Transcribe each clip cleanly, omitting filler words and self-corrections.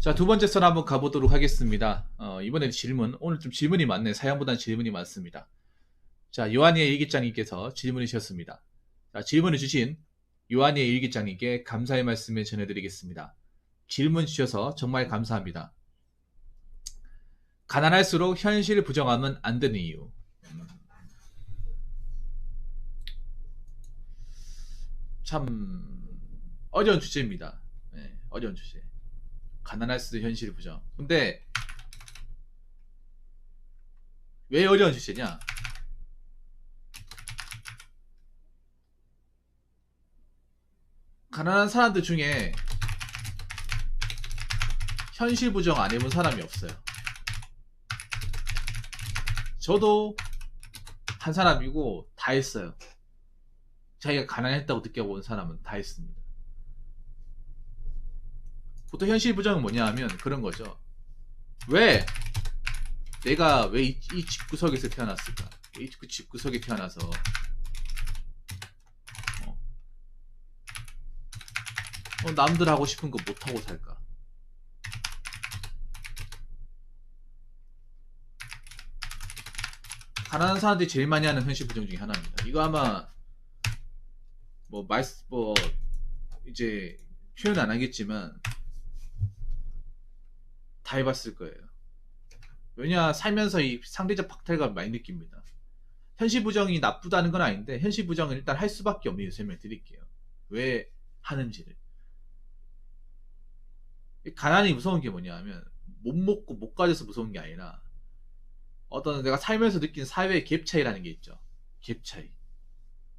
자, 두 번째 썰 한번 가보도록 하겠습니다. 이번엔 질문. 오늘 좀 질문이 많네. 사연보다는 질문이 많습니다. 자, 요한이의 일기장님께서 질문을 주셨습니다. 자, 질문을 주신 요한이의 일기장님께 감사의 말씀을 전해드리겠습니다. 질문 주셔서 정말 감사합니다. 가난할수록 현실 부정하면 안 되는 이유. 참 어려운 주제입니다. 네, 어려운 주제. 가난할수록 현실 부정. 근데 왜 어려운 주제냐? 가난한 사람들 중에 현실 부정 안 해본 사람이 없어요. 저도 한 사람이고 다 했어요. 자기가 가난했다고 느껴본 사람은 다 했습니다. 보통 현실 부정은 뭐냐 하면 그런 거죠. 왜 내가 왜 이 집구석에서 태어났을까? 이 집구석에 태어나서 남들 하고 싶은 거 못하고 살까? 가난한 사람들이 제일 많이 하는 현실 부정 중에 하나입니다. 이거 아마 뭐 이제 표현 안 하겠지만 다 해봤을 거예요. 왜냐, 살면서 이 상대적 박탈감 많이 느낍니다. 현실 부정이 나쁘다는 건 아닌데 현실 부정은 일단 할 수밖에 없는 이유 설명드릴게요. 왜 하는지를. 가난이 무서운 게 뭐냐 하면 못 먹고 못 가져서 무서운 게 아니라 어떤 내가 살면서 느낀 사회의 갭 차이라는 게 있죠. 갭 차이.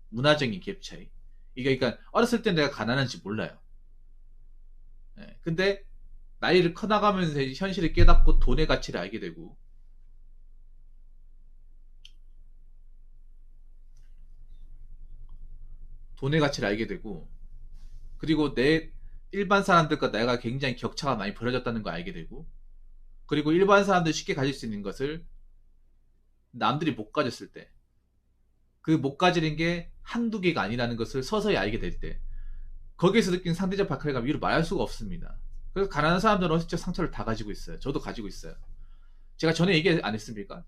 문화적인 갭 차이. 이게 그러니까 어렸을 때 내가 가난한지 몰라요. 네. 근데 나이를 커나가면서 현실을 깨닫고 돈의 가치를 알게 되고 돈의 가치를 알게 되고 그리고 내 일반 사람들과 내가 굉장히 격차가 많이 벌어졌다는 걸 알게 되고 그리고 일반 사람들이 쉽게 가질 수 있는 것을 남들이 못 가졌을 때 그 못 가지는 게 한두 개가 아니라는 것을 서서히 알게 될 때 거기에서 느낀 상대적 박탈감 이유를 말할 수가 없습니다. 그래서 가난한 사람들은 어릴 적 상처를 다 가지고 있어요. 저도 가지고 있어요. 제가 전에 얘기 안 했습니까?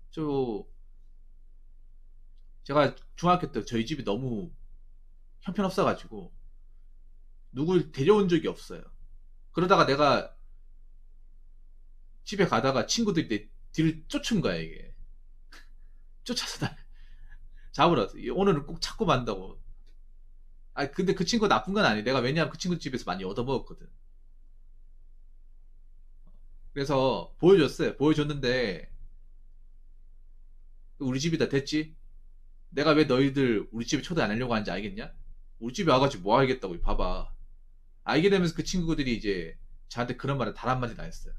제가 중학교 때 저희 집이 너무 형편없어가지고 누굴 데려온 적이 없어요. 그러다가 내가 집에 가다가 친구들이 내 뒤를 쫓은 거야, 이게. 쫓아서 나 잡으러 왔어. 오늘은 꼭 찾고 만다고. 아, 근데 그 친구 나쁜 건 아니에요. 내가 왜냐하면 그 친구 집에서 많이 얻어먹었거든. 그래서 보여줬어요. 보여줬는데 우리 집이다 됐지? 내가 왜 너희들 우리 집에 초대 안 하려고 하는지 알겠냐? 우리 집에 와가지고 뭐 하겠다고 봐봐. 알게 되면서 그 친구들이 이제 저한테 그런 말을 단 한마디도 안 했어요.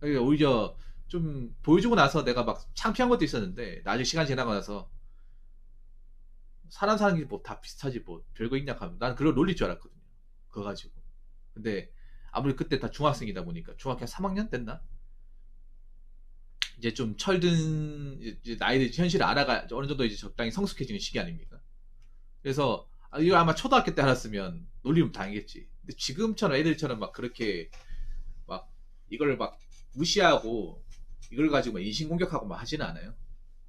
그러니까 오히려 좀 보여주고 나서 내가 막 창피한 것도 있었는데 나중에 시간 지나고 나서 사람 사는 게 뭐 다 비슷하지 뭐 별거 있냐 하면 나는 그걸 놀릴 줄 알았거든요. 그거 가지고. 근데 아무리 그때 다 중학생이다 보니까 중학교 한 3학년 됐나? 이제 좀 철든 이제 나이들 현실을 알아가 어느 정도 이제 적당히 성숙해지는 시기 아닙니까? 그래서 이거 아마 초등학교 때 알았으면 놀리면 당했겠지. 근데 지금처럼 애들처럼 막 그렇게 막 이걸 막 무시하고 이걸 가지고 막 인신공격하고 막 하지는 않아요.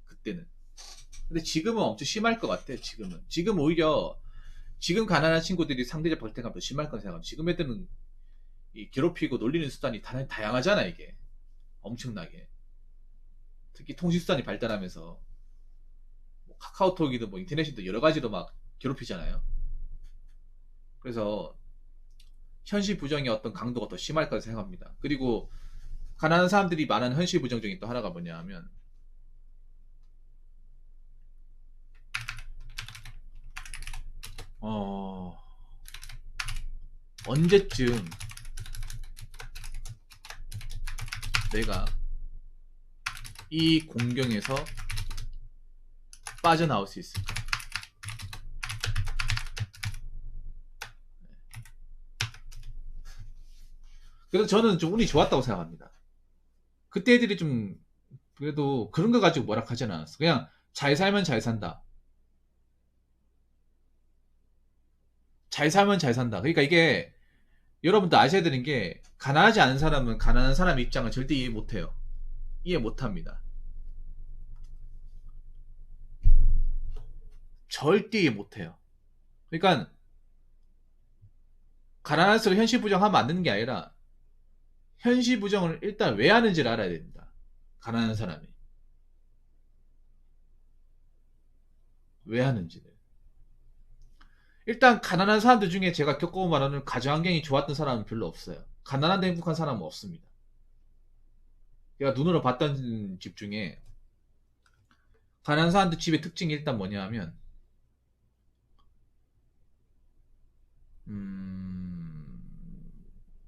그때는. 근데 지금은 엄청 심할 것 같아. 지금 오히려 지금 가난한 친구들이 상대적 박탈감 더 심할 거라 생각합니다. 지금 애들은 이 괴롭히고 놀리는 수단이 다양하잖아 이게. 엄청나게. 특히 통신수단이 발달하면서 뭐 카카오톡이든 뭐 인터넷이든 여러 가지로 막 괴롭히잖아요. 그래서 현실 부정의 어떤 강도가 더 심할 거라 생각합니다. 그리고 가난한 사람들이 말하는 현실 부정 중에 또 하나가 뭐냐 하면 어 언제쯤 내가 이 공경에서 빠져나올 수 있을까? 그래서 저는 좀 운이 좋았다고 생각합니다. 그때 애들이 좀 그래도 그런 거 가지고 뭐라 하진 않았어. 그냥 잘 살면 잘 산다. 잘 살면 잘 산다. 그러니까 이게 여러분도 아셔야 되는 게 가난하지 않은 사람은 가난한 사람 입장을 절대 이해 못해요. 이해 못합니다. 절대 이해 못해요. 그러니까 가난할수록 현실 부정하면 안 되는 게 아니라 현실 부정을 일단 왜 하는지를 알아야 됩니다. 가난한 사람이 왜 하는지를. 일단 가난한 사람들 중에 제가 겪어본 말하는 가정 환경이 좋았던 사람은 별로 없어요. 가난한데 행복한 사람은 없습니다. 제가 눈으로 봤던 집 중에 가난한 사람들 집의 특징이 일단 뭐냐 하면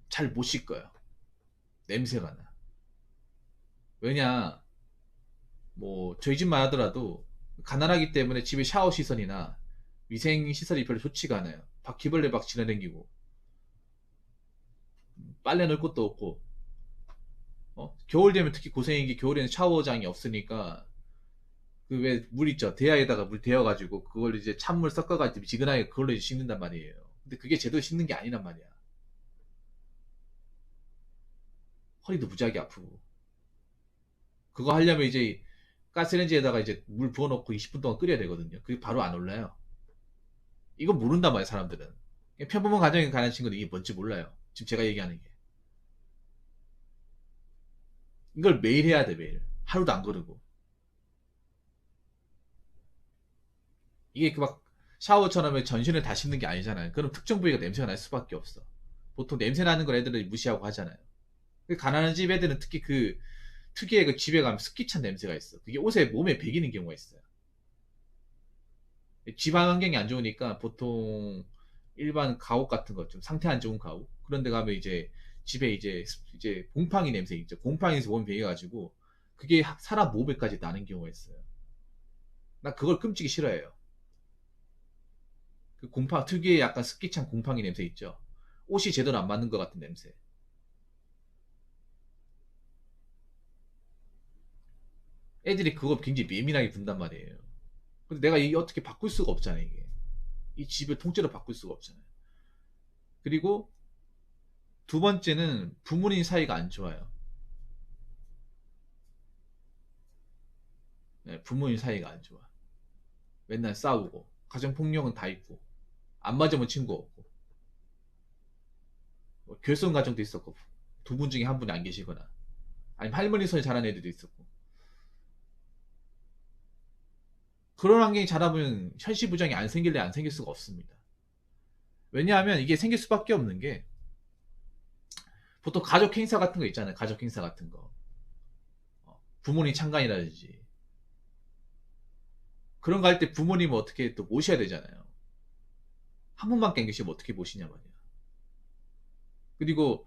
잘 못 씻어요. 냄새가 나. 왜냐, 뭐 저희 집만 하더라도 가난하기 때문에 집에 샤워 시설이나 위생 시설이 별로 좋지가 않아요. 바퀴벌레 막 지나다니고 빨래 넣을 것도 없고, 겨울 되면 특히 고생인 게 겨울에는 샤워장이 없으니까 그 왜 물 있죠, 대야에다가 물 데워가지고 그걸 이제 찬물 섞어가지고 지근하게 그걸로 이제 씻는단 말이에요. 근데 그게 제대로 씻는 게 아니란 말이야. 허리도 무지하게 아프고. 그거 하려면 이제 가스레인지에다가 이제 물 부어놓고 20분 동안 끓여야 되거든요. 그게 바로 안 올라요. 이건 모른단 말이에요, 사람들은. 평범한 가정에 가는 친구는 이게 뭔지 몰라요. 지금 제가 얘기하는 게. 이걸 매일 해야 돼, 매일. 하루도 안 거르고. 이게 그 막 샤워처럼 전신을 다 씻는 게 아니잖아요. 그럼 특정 부위가 냄새가 날 수밖에 없어. 보통 냄새 나는 걸 애들은 무시하고 하잖아요. 가난한 집 애들은 특히 그 특유의 그 집에 가면 습기 찬 냄새가 있어. 그게 옷에 몸에 배기는 경우가 있어요. 지방 환경이 안 좋으니까 보통 일반 가옥 같은 거 좀 상태 안 좋은 가옥 그런 데 가면 이제 집에 이제 곰팡이 냄새 있죠. 곰팡이에서 몸이 배겨가지고 그게 사람 몸에까지 나는 경우가 있어요. 나 그걸 끔찍이 싫어해요. 그 특유의 약간 습기 찬 곰팡이 냄새 있죠. 옷이 제대로 안 맞는 것 같은 냄새. 애들이 그거 굉장히 예민하게 군단 말이에요. 근데 내가 이게 어떻게 바꿀 수가 없잖아, 이게. 이 집을 통째로 바꿀 수가 없잖아요. 그리고 두 번째는 부모님 사이가 안 좋아요. 네, 부모님 사이가 안 좋아. 맨날 싸우고, 가정폭력은 다 있고, 안 맞으면 친구 없고, 뭐 결손 가정도 있었고, 두 분 중에 한 분이 안 계시거나, 아니면 할머니 손에 자란 애들도 있었고. 그런 환경이 자라보면 현실 부정이 안 생길래 안 생길 수가 없습니다. 왜냐하면 이게 생길 수밖에 없는 게, 보통 가족 행사 같은 거 있잖아요. 가족 행사 같은 거. 부모님 창간이라든지. 그런 거 할 때 부모님은 어떻게 또 모셔야 되잖아요. 한 분밖에 안 계시면 어떻게 모시냐 말이야. 그리고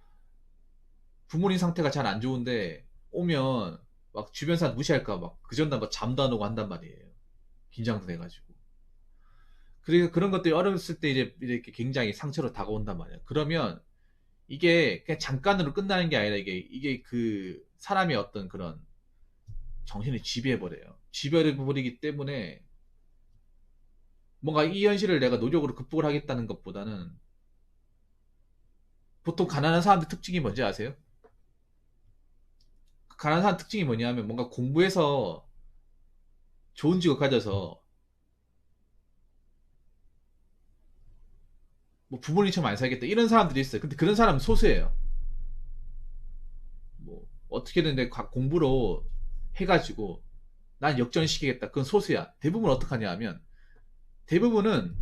부모님 상태가 잘 안 좋은데 오면 막 주변 사람 무시할까 막 그 전날 막 잠도 안 오고 한단 말이에요. 긴장도 돼가지고. 그리고 그런 것들이 어렸을 때 이제 이렇게 굉장히 상처로 다가온단 말이에요. 그러면 이게 그냥 잠깐으로 끝나는 게 아니라 이게 그 사람의 어떤 그런 정신을 지배해버려요. 지배해버리기 때문에 뭔가 이 현실을 내가 노력으로 극복을 하겠다는 것보다는 보통 가난한 사람들 특징이 뭔지 아세요? 가난한 사람 특징이 뭐냐면 뭔가 공부해서 좋은 직업 가져서 뭐 부모님처럼 안 살겠다 이런 사람들이 있어요. 근데 그런 사람은 소수예요. 뭐 어떻게든 내 공부로 해가지고 난 역전시키겠다. 그건 소수야. 대부분 어떡하냐 하면 대부분은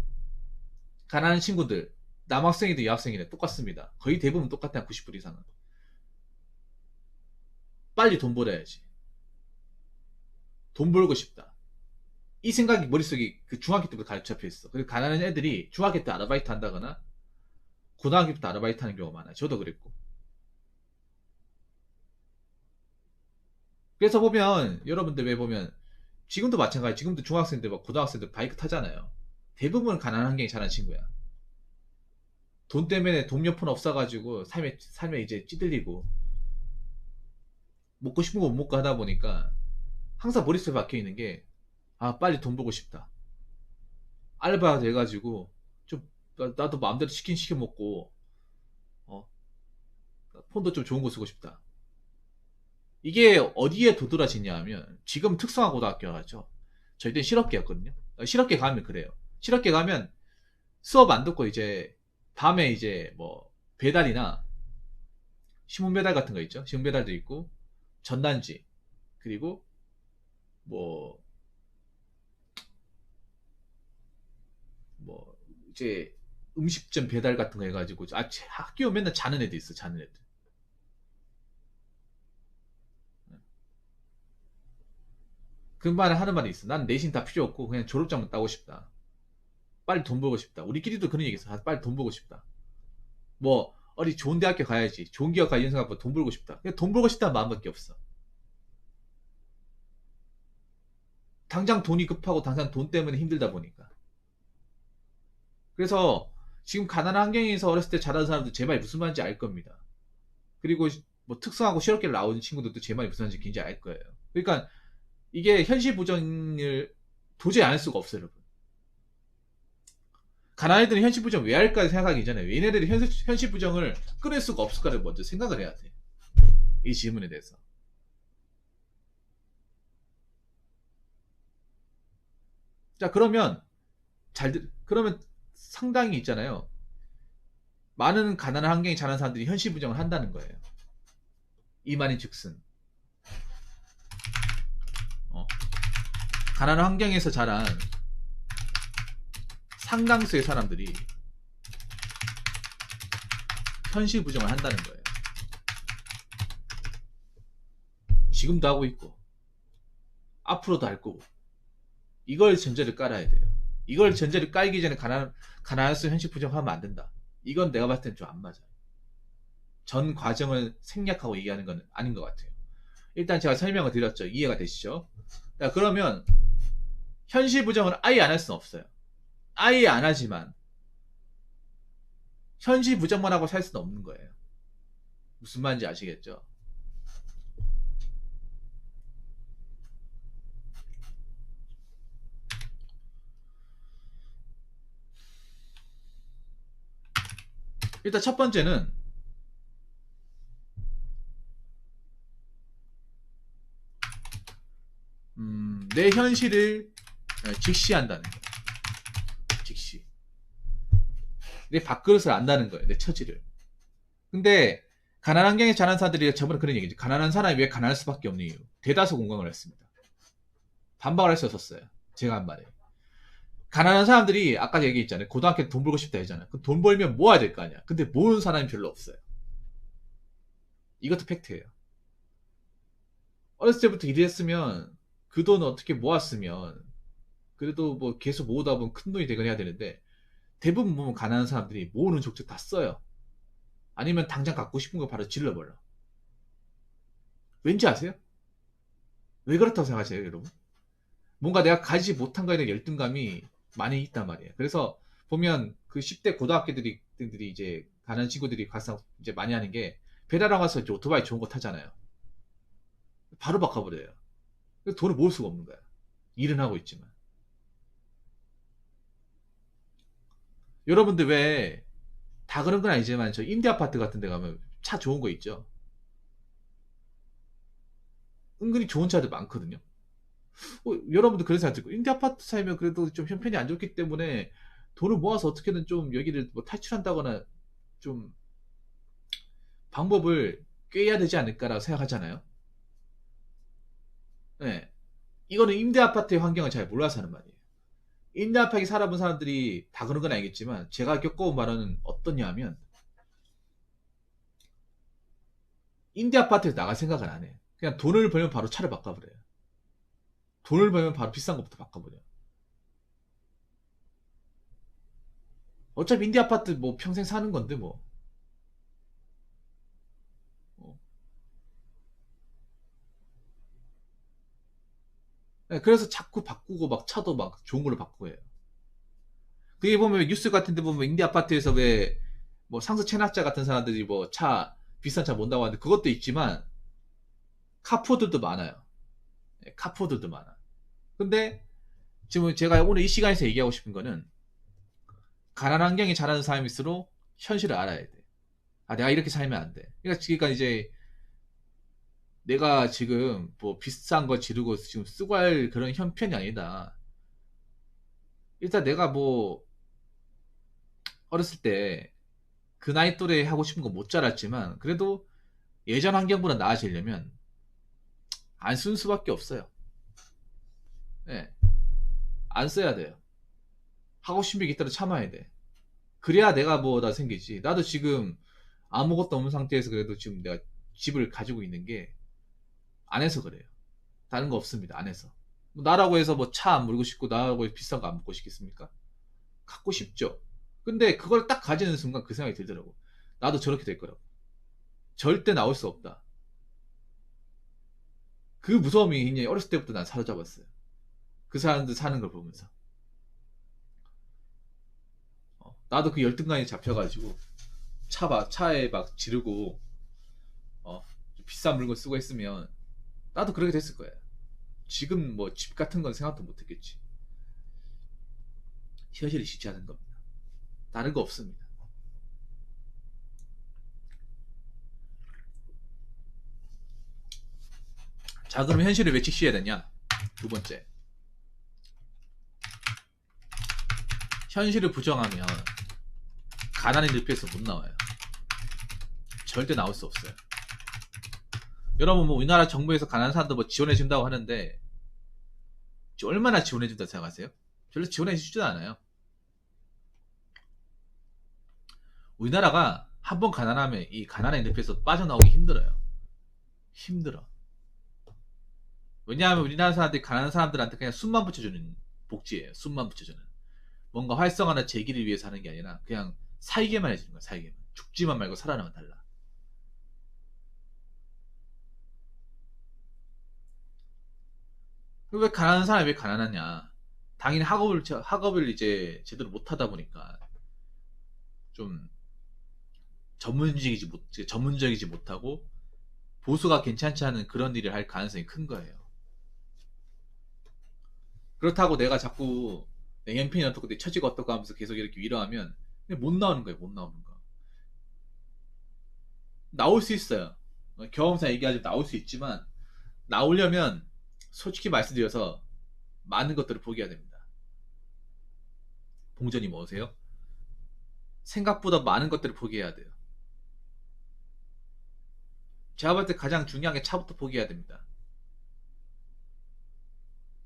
가난한 친구들 남학생이든 여학생이든 똑같습니다. 거의 대부분 똑같아요. 90% 이상은. 빨리 돈 벌어야지. 돈 벌고 싶다. 이 생각이 머릿속에 그 중학교 때부터 가르쳐 잡혀 있어. 그리고 가난한 애들이 중학교 때 아르바이트 한다거나 고등학교부터 아르바이트 하는 경우가 많아요. 저도 그랬고. 그래서 보면 여러분들 왜 보면 지금도 마찬가지. 지금도 중학생들 막 고등학생들 바이크 타잖아요. 대부분 가난한 환경이 자란 친구야. 돈 때문에 돈 몇 푼 없어가지고 삶에 이제 찌들리고 먹고 싶은 거 못 먹고 하다 보니까 항상 머릿속에 박혀 있는 게, 아, 빨리 돈 벌고 싶다. 알바 돼가지고 좀 나도 마음대로 치킨 시켜 먹고, 어, 폰도 좀 좋은 거 쓰고 싶다. 이게 어디에 도드라지냐 하면, 지금 특성화 고등학교 가죠. 저희 때는 실업계였거든요. 실업계 가면 그래요. 실업계 가면 수업 안 듣고 이제 밤에 이제 뭐 배달이나 신문 배달 같은 거 있죠. 신문 배달도 있고 전단지 그리고 뭐 뭐 이제 음식점 배달 같은 거 해가지고 학교 맨날 자는 애들 있어. 자는 애들. 그 말을 하는 말이 있어. 난 내신 다 필요 없고 그냥 졸업장만 따고 싶다. 빨리 돈 벌고 싶다. 우리끼리도 그런 얘기 있어. 빨리 돈 벌고 싶다. 뭐 어디 좋은 대학교 가야지. 좋은 기업 가야지 생각하고 돈 벌고 싶다. 그냥 돈 벌고 싶다는 마음밖에 없어. 당장 돈이 급하고 당장 돈 때문에 힘들다 보니까. 그래서 지금 가난한 환경에서 어렸을 때 자란 사람들 제 말이 무슨 말인지 알 겁니다. 그리고 뭐 특성하고 실업계를 나오는 친구들도 제 말이 무슨 말인지 굉장히 알 거예요. 그러니까 이게 현실 부정을 도저히 안 할 수가 없어요, 여러분. 가난한 애들은 현실 부정 왜 할까 생각하기 전에 얘네들이 현실 부정을 끊을 수가 없을까를 먼저 생각을 해야 돼. 이 질문에 대해서. 자, 그러면 그러면 상당히 있잖아요. 많은 가난한 환경에 자란 사람들이 현실 부정을 한다는 거예요. 이 말인 즉슨 가난한 환경에서 자란 상당수의 사람들이 현실 부정을 한다는 거예요. 지금도 하고 있고 앞으로도 할 거고 이걸 전제를 깔아야 돼요. 이걸 전제를 깔기 전에 가난해서 현실 부정하면 안 된다. 이건 내가 봤을 땐 좀 안 맞아요. 전 과정을 생략하고 얘기하는 건 아닌 것 같아요. 일단 제가 설명을 드렸죠. 이해가 되시죠? 자, 그러면 현실 부정을 아예 안 할 수는 없어요. 아예 안 하지만 현실 부정만 하고 살 수는 없는 거예요. 무슨 말인지 아시겠죠? 일단 첫 번째는 내 현실을 직시한다는 거예요. 즉시. 내 밥그릇을 안다는 거예요. 내 처지를. 근데 가난한 환경에 자란 사람들이 저번에 그런 얘기죠. 가난한 사람이 왜 가난할 수밖에 없는 이유. 대다수 공감을 했습니다. 반박을 할 수 없었어요. 제가 한 말에. 가난한 사람들이 아까 얘기했잖아요. 고등학교 때 돈 벌고 싶다 했잖아요. 돈 벌면 모아야 될 거 아니야. 근데 모으는 사람이 별로 없어요. 이것도 팩트예요. 어렸을 때부터 일했으면 그 돈 어떻게 모았으면 그래도 뭐 계속 모으다 보면 큰 돈이 되긴 해야 되는데 대부분 보면 가난한 사람들이 모으는 족족 다 써요. 아니면 당장 갖고 싶은 거 바로 질러버려. 왠지 아세요? 왜 그렇다고 생각하세요, 여러분? 뭔가 내가 가지지 못한 거에 대한 열등감이 많이 있단 말이에요. 그래서 보면 그 10대 고등학교들이 이제 가난 친구들이 가서 이제 많이 하는 게 배달하고 가서 이제 오토바이 좋은 거 타잖아요. 바로 바꿔버려요. 돈을 모을 수가 없는 거야. 일은 하고 있지만. 여러분들 왜 다 그런 건 아니지만 저 임대 아파트 같은 데 가면 차 좋은 거 있죠. 은근히 좋은 차들 많거든요. 여러분도 그런 생각 들고 임대 아파트 살면 그래도 좀 형편이 안 좋기 때문에 돈을 모아서 어떻게든 좀 여기를 뭐 탈출한다거나 좀 방법을 꾀해야 되지 않을까라고 생각하잖아요. 네. 이거는 임대 아파트의 환경을 잘 몰라서 하는 말이에요. 임대 아파트에 살아본 사람들이 다 그런 건 아니겠지만 제가 겪어온 바로는 어떠냐 하면 임대 아파트에서 나갈 생각을 안 해요. 그냥 돈을 벌면 바로 차를 바꿔버려요. 돈을 벌면 바로 비싼 것부터 바꿔버려요. 어차피 임대 아파트 뭐 평생 사는 건데 뭐. 어. 네, 그래서 자꾸 바꾸고 막 차도 막 좋은 걸로 바꾸고 해요. 그게 보면 뉴스 같은 데 보면 임대 아파트에서 왜 뭐 상수 체납자 같은 사람들이 뭐 비싼 차 몬다고 하는데 그것도 있지만 카푸어들도 많아요. 네, 카푸어들도 많아. 근데 지금 제가 오늘 이 시간에서 얘기하고 싶은 거는 가난한 환경에 자라는 사람일수록 현실을 알아야 돼. 아, 내가 이렇게 살면 안 돼. 그러니까 이제 내가 지금 뭐 비싼 거 지르고 지금 쓰고 할 그런 형편이 아니다. 일단 내가 뭐 어렸을 때 그 나이 또래 하고 싶은 거 못 자랐지만 그래도 예전 환경보다 나아지려면 안 쓴 수밖에 없어요. 네, 안 써야 돼요. 하고 싶은 게 있다도 참아야 돼. 그래야 내가 뭐다 생기지. 나도 지금 아무것도 없는 상태에서 그래도 지금 내가 집을 가지고 있는 게 안 해서 그래요. 다른 거 없습니다. 안 해서. 뭐 나라고 해서 뭐 차 안 몰고 싶고 나라고 해서 비싼 거 안 먹고 싶겠습니까? 갖고 싶죠. 근데 그걸 딱 가지는 순간 그 생각이 들더라고. 나도 저렇게 될 거라고. 절대 나올 수 없다. 그 무서움이 굉장히 어렸을 때부터 난 사로잡았어요. 그 사람들 사는 걸 보면서. 나도 그 열등감에 잡혀가지고 차에 막 지르고 어, 비싼 물건 쓰고 했으면 나도 그렇게 됐을 거야. 지금 뭐 집 같은 건 생각도 못 했겠지. 현실이 지지하는 겁니다. 다른 거 없습니다. 자, 그럼 현실을 왜 직시해야 되냐? 두 번째. 현실을 부정하면 가난의 늪에서 못 나와요. 절대 나올 수 없어요. 여러분 뭐 우리나라 정부에서 가난한 사람들 뭐 지원해 준다고 하는데 얼마나 지원해 준다 생각하세요? 별로 지원해 주지도 않아요. 우리나라가 한번 가난하면 이 가난의 늪에서 빠져나오기 힘들어요. 힘들어. 왜냐하면 우리나라 사람들이 가난한 사람들한테 그냥 숨만 붙여주는 복지예요. 숨만 붙여주는. 뭔가 활성화나 재기를 위해서 하는 게 아니라 그냥 살게만 해주는 거야. 살게만. 죽지만 말고 살아나면 달라. 왜 가난한 사람이 왜 가난하냐? 당연히 학업을 이제 제대로 못하다 보니까 좀 전문적이지 못하고 보수가 괜찮지 않은 그런 일을 할 가능성이 큰 거예요. 그렇다고 내가 자꾸 내 형편이 어떻고 내 처지가 어떻고 하면서 계속 이렇게 위로하면 그냥 못 나오는 거예요. 못 나오는 거. 나올 수 있어요. 경험상 얘기하자면 나올 수 있지만 나오려면 솔직히 말씀드려서 많은 것들을 포기해야 됩니다. 봉전이 뭐세요? 생각보다 많은 것들을 포기해야 돼요. 제가 볼 때 가장 중요한 게 차부터 포기해야 됩니다.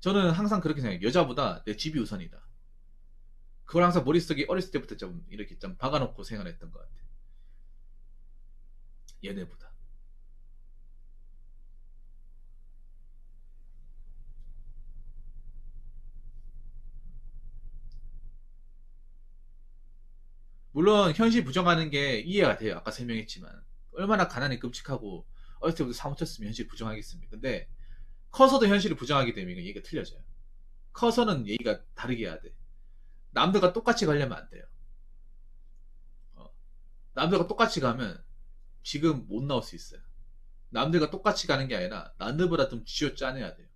저는 항상 그렇게 생각해요. 여자보다 내 집이 우선이다. 그걸 항상 머릿속에 어렸을 때부터 좀 이렇게 좀 박아놓고 생활했던 것 같아요. 얘네보다. 물론 현실 부정하는 게 이해가 돼요. 아까 설명했지만 얼마나 가난이 끔찍하고 어렸을 때부터 사무쳤으면 현실 부정하겠습니까? 근데 커서도 현실을 부정하게 되면 이건 얘기가 틀려져요. 커서는 얘기가 다르게 해야 돼. 남들과 똑같이 가려면 안 돼요. 어, 남들과 똑같이 가면 지금 못 나올 수 있어요. 남들과 똑같이 가는 게 아니라 남들보다 좀 쥐어짜내야 돼요.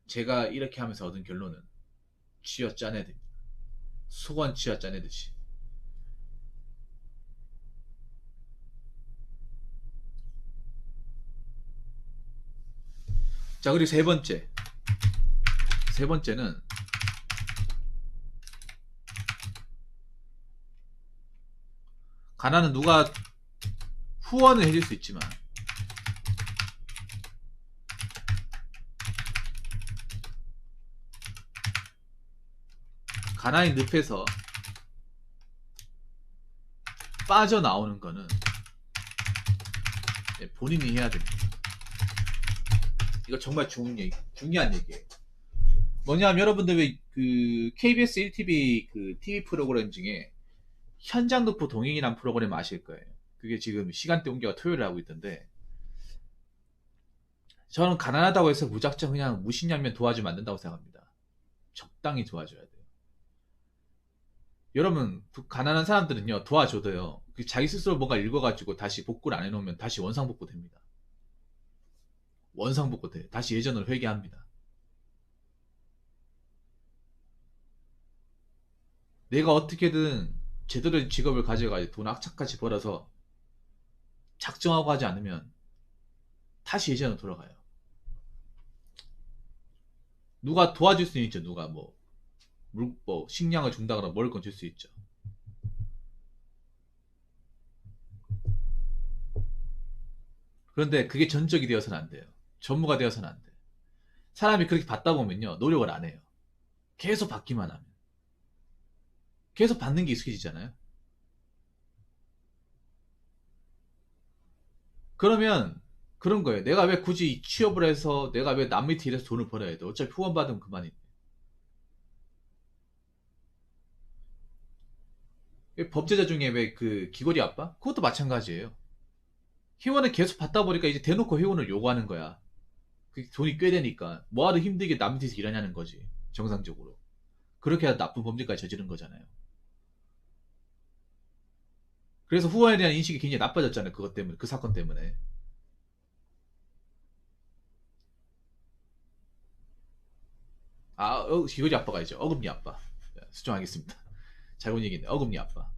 제가 이렇게 하면서 얻은 결론은 쥐어짜내야 됩니다. 수건 쥐어짜내듯이. 자, 그리고 세 번째. 세 번째는 가난은 누가 후원을 해줄 수 있지만 가난의 늪에서 빠져나오는 거는 본인이 해야 됩니다. 이거 정말 중요한 얘기예요. 뭐냐면 여러분들 왜 그 KBS 1TV 그 TV 프로그램 중에 현장 도포 동행이라는 프로그램 아실 거예요. 그게 지금 시간대 옮겨가 토요일에 하고 있던데 저는 가난하다고 해서 무작정 그냥 무신양면 도와주면 안 된다고 생각합니다. 적당히 도와줘야 돼요. 여러분 가난한 사람들은요 도와줘도요 자기 스스로 뭔가 읽어가지고 다시 복구를 안 해놓으면 다시 원상복구 됩니다. 원상복구 돼요. 다시 예전으로 회귀합니다. 내가 어떻게든 제대로 된 직업을 가져가지 돈 악착같이 벌어서 작정하고 하지 않으면 다시 예전으로 돌아가요. 누가 도와줄 수 있죠. 누가 뭐 식량을 준다거나 먹을 건 줄 수 있죠. 그런데 그게 전적이 되어서는 안 돼요. 전무가 되어서는 안 돼요. 사람이 그렇게 받다 보면요. 노력을 안 해요. 계속 받기만 하면. 계속 받는 게 익숙해지잖아요. 그러면 그런 거예요. 내가 왜 굳이 취업을 해서 내가 왜 남 밑에 일해서 돈을 벌어야 돼? 어차피 후원 받으면 그만인데. 법제자 중에 왜 그 귀걸이 아빠? 그것도 마찬가지예요. 회원을 계속 받다 보니까 이제 대놓고 회원을 요구하는 거야. 그 돈이 꽤 되니까. 뭐하러 힘들게 남 밑에서 일하냐는 거지. 정상적으로. 그렇게 해야 나쁜 범죄까지 저지른 거잖아요. 그래서 후원에 대한 인식이 굉장히 나빠졌잖아요. 그것 때문에. 그 사건 때문에. 귀걸이 아빠가 있죠. 어금니 아빠. 수정하겠습니다. 잘못 얘기했네. 어금니 아빠.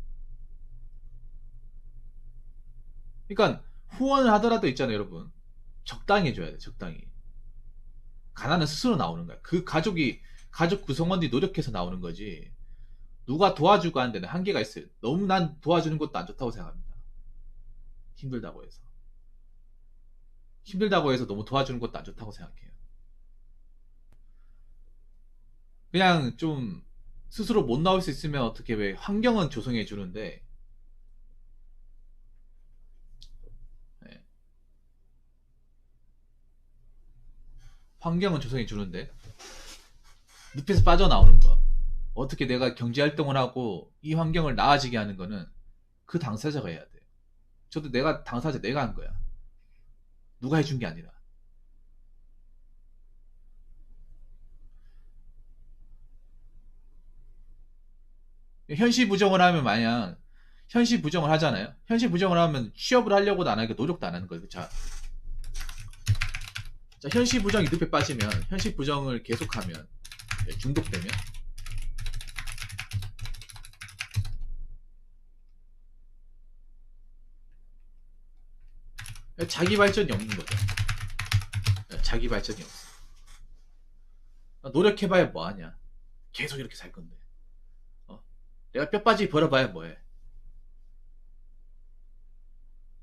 그러니까 후원을 하더라도 있잖아요, 여러분. 적당히 해줘야 돼, 적당히. 가난은 스스로 나오는 거야. 그 가족 구성원들이 노력해서 나오는 거지. 누가 도와주고 하는 데는 한계가 있어요. 너무 난 도와주는 것도 안 좋다고 생각합니다. 힘들다고 해서. 힘들다고 해서 너무 도와주는 것도 안 좋다고 생각해요. 그냥 좀 스스로 못 나올 수 있으면 어떻게 왜 환경은 조성해 주는데, 예, 환경은 조성해 주는데, 늪에서 빠져나오는 거. 어떻게 내가 경제활동을 하고 이 환경을 나아지게 하는 거는 그 당사자가 해야 돼요. 저도 내가 당사자 내가 한 거야. 누가 해준 게 아니라. 현실 부정을 하면 마냥 현실 부정을 하잖아요. 현실 부정을 하면 취업을 하려고도 안 하니까 노력도 안 하는 거예요. 자, 현실 부정이 늪에 빠지면 현실 부정을 계속하면 중독되면 자기 발전이 없는 거죠. 자기 발전이 없어. 노력해봐야 뭐하냐. 계속 이렇게 살 건데. 어? 내가 뼈빠지게 벌어봐야 뭐해.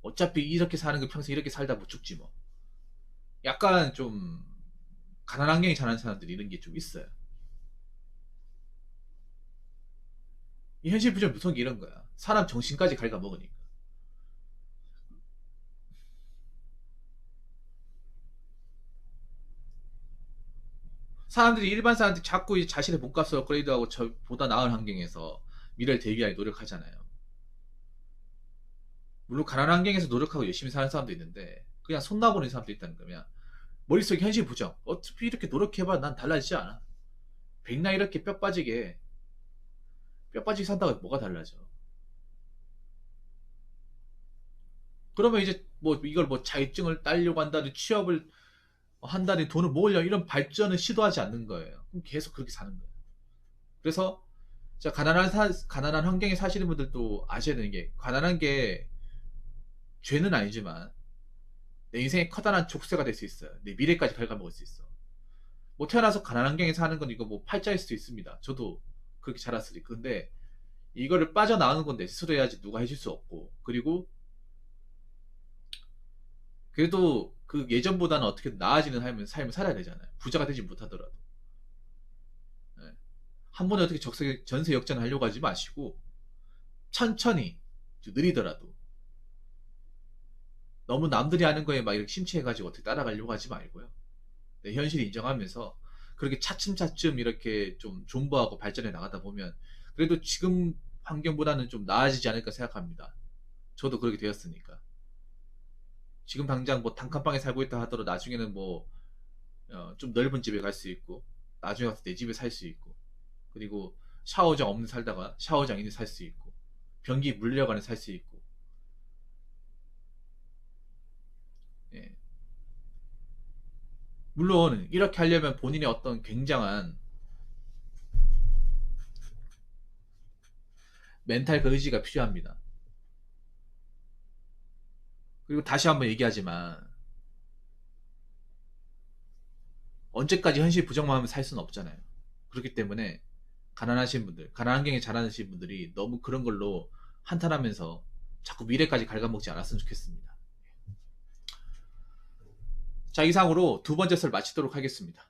어차피 이렇게 사는 거 평생 이렇게 살다 못 죽지 뭐. 약간 좀 가난한 환경에 자란 사람들이 이런 게 좀 있어요. 이 현실 부정 무서운 게 이런 거야. 사람 정신까지 갉아먹으니까. 사람들이 일반 사람들이 자꾸 이 자신의 몸값을 업그레이드하고 저보다 나은 환경에서 미래를 대비하려 노력하잖아요. 물론 가난한 환경에서 노력하고 열심히 사는 사람도 있는데 그냥 손 놔보는 사람도 있다는 거면 머릿속에 현실 부정. 어차피 이렇게 노력해봐 난 달라지지 않아. 백날 이렇게 뼈 빠지게 산다고 뭐가 달라져. 그러면 이제 뭐 이걸 뭐 자격증을 따려고 한다든 취업을 한다든 돈을 모으려 이런 발전을 시도하지 않는 거예요. 그럼 계속 그렇게 사는 거예요. 그래서 자 가난한 환경에 사시는 분들도 아셔야 되는 게 가난한 게 죄는 아니지만 내 인생에 커다란 족쇄가 될 수 있어요. 내 미래까지 갉아먹을 수 있어. 뭐 태어나서 가난한 환경에 사는 건 이거 뭐 팔자일 수도 있습니다. 저도 그렇게 자랐으니. 근데 이거를 빠져나오는 건 내 스스로 해야지 누가 해줄 수 없고. 그리고 그래도 그 예전보다는 어떻게 나아지는 삶을 살아야 되잖아요. 부자가 되지 못하더라도. 예. 한 번에 어떻게 전세 역전을 하려고 하지 마시고 천천히 느리더라도 너무 남들이 하는 거에 막 이렇게 심취해가지고 어떻게 따라가려고 하지 말고요. 내 현실을 인정하면서 그렇게 차츰차츰 이렇게 좀 존버하고 발전해 나가다 보면 그래도 지금 환경보다는 좀 나아지지 않을까 생각합니다. 저도 그렇게 되었으니까. 지금 당장 뭐 단칸방에 살고 있다 하더라도 나중에는 뭐 좀 넓은 집에 갈 수 있고 나중에 가서 내 집에 살 수 있고 그리고 샤워장 없는 살다가 샤워장 있는 살 수 있고 변기 물려가는 살 수 있고 예. 물론 이렇게 하려면 본인의 어떤 굉장한 멘탈 그 의지가 필요합니다. 그리고 다시 한번 얘기하지만 언제까지 현실 부정만 하면 살 수는 없잖아요. 그렇기 때문에 가난하신 분들, 가난 환경에 자라나신 분들이 너무 그런 걸로 한탄하면서 자꾸 미래까지 갉아먹지 않았으면 좋겠습니다. 자, 이상으로 두 번째 썰 마치도록 하겠습니다.